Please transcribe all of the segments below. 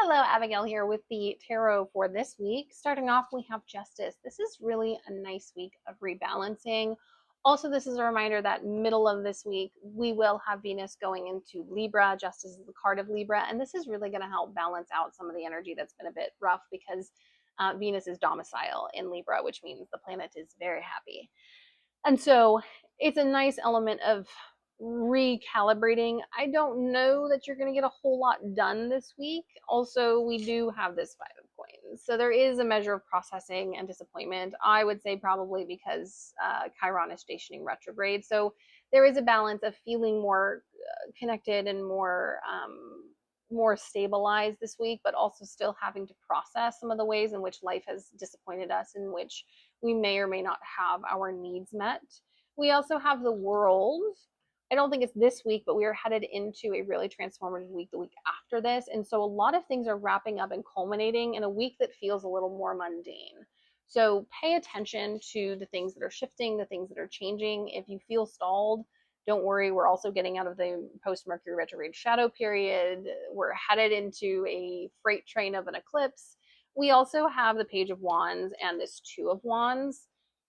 Hello, Abigail here with the tarot for this week. Starting off, we have Justice. This is really a nice week of rebalancing. Also, this is a reminder that middle of this week, we will have Venus going into Libra. Justice is the card of Libra, and this is really going to help balance out some of the energy that's been a bit rough because Venus is domicile in Libra, which means the planet is very happy. And so it's a nice element of recalibrating. I don't know that you're going to get a whole lot done this week. Also, we do have this Five of Coins. So there is a measure of processing and disappointment. I would say probably because Chiron is stationing retrograde. So there is a balance of feeling more connected and more stabilized this week, but also still having to process some of the ways in which life has disappointed us, in which we may or may not have our needs met. We also have the World. I don't think it's this week, but we are headed into a really transformative week the week after this. And so a lot of things are wrapping up and culminating in a week that feels a little more mundane. So pay attention to the things that are shifting, the things that are changing. If you feel stalled, don't worry. We're also getting out of the post Mercury retrograde shadow period. We're headed into a freight train of an eclipse. We also have the Page of Wands and this Two of Wands.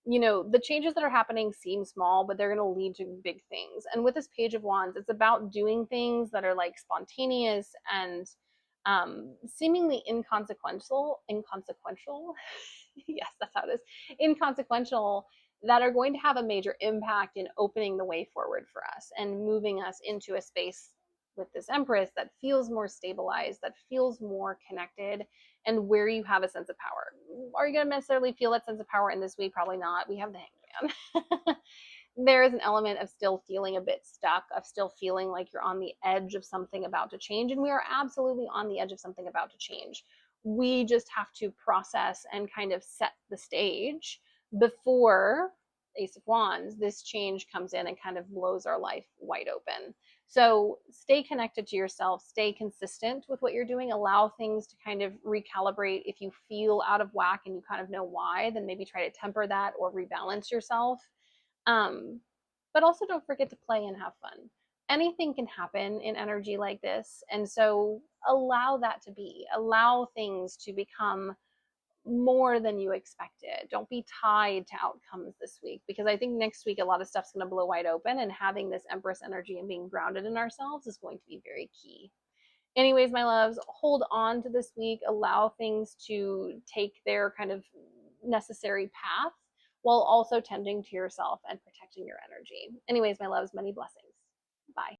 The changes that are happening seem small, but they're going to lead to big things. And with this Page of Wands, it's about doing things that are like spontaneous and seemingly inconsequential. Yes, that's how it is. Inconsequential, that are going to have a major impact in opening the way forward for us and moving us into a space with this Empress that feels more stabilized, that feels more connected, and where you have a sense of power. Are you going to necessarily feel that sense of power in this week? Probably not. We have the Hangman. There is an element of still feeling a bit stuck, of still feeling like you're on the edge of something about to change. And we are absolutely on the edge of something about to change. We just have to process and kind of set the stage before Ace of Wands, this change comes in and kind of blows our life wide open. So stay connected to yourself, stay consistent with what you're doing, allow things to kind of recalibrate. If you feel out of whack and you kind of know why, then maybe try to temper that or rebalance yourself. Um, but also don't forget to play and have fun. Anything can happen in energy like this. And so allow that to be. Allow things to become more than you expected. Don't be tied to outcomes this week, because I think next week a lot of stuff's going to blow wide open, and having this Empress energy and being grounded in ourselves is going to be very key. Anyways, my loves, hold on to this week, allow things to take their kind of necessary path while also tending to yourself and protecting your energy. Anyways, my loves, many blessings.